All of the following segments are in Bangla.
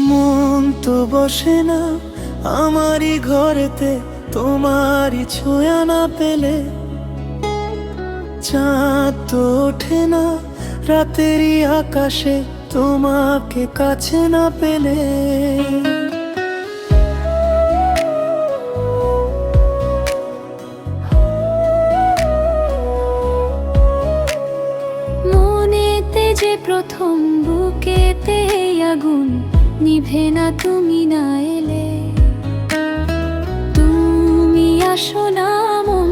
মন তো বসে না আমারই ঘরেতে, তোমারই ছোঁয়া না পেলে। চাঁদ তো ওঠে না রাতেরই আকাশে, তোমাকে কাছে না পেলে। মনেতে যে প্রথম বুকেতে আগুন, নিভে না তুমি না এলে। তুমি আসো না, মন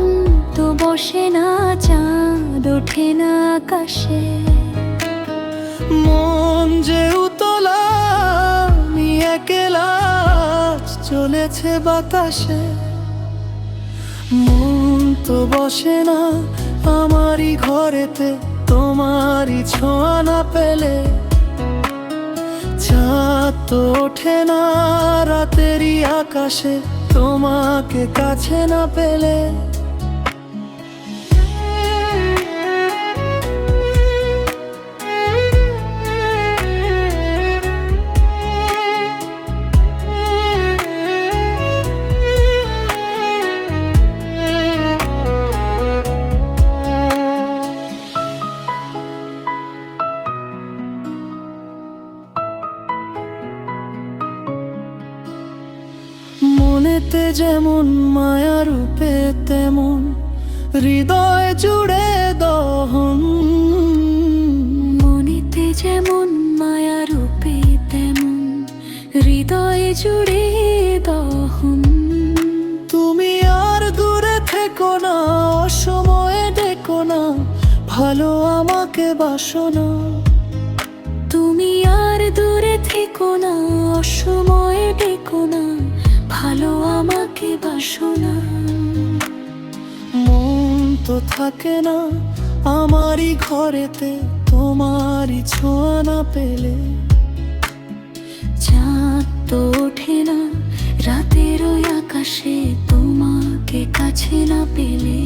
তো বসে না, চাঁদ ওঠে না আকাশে। মন যে উতলা, আমি একলা চলেছে বাতাসে। মন তো বসে না আমারই ঘরেতে, তোমারই ছোঁয়া না পেলে। চাঁদ তো ওঠে না রাতেরই আকাশে, তোমাকে কাছে না পেলে। মনেতে যেমন মায়া রূপে তেমন, হৃদয় জুড়ে দহন। মনেতে যেমন মায়া রূপে তেমন, হৃদয়ে জুড়ে দহন। তুমি আর দূরে থেকো না, অসময়ে ডেকো না, ভালো আমাকে বাসো না। তুমি আর দূরে থেকো না, অসময়ে ডেকো না, ভালো আমাকে বাসো না। মন তো থাকে না আমারই ঘরেতে, তোমারই ছোঁয়া না পেলে। চাঁদ তো ওঠে না রাতের ওই আকাশে, তোমাকে কাছে না পেলে।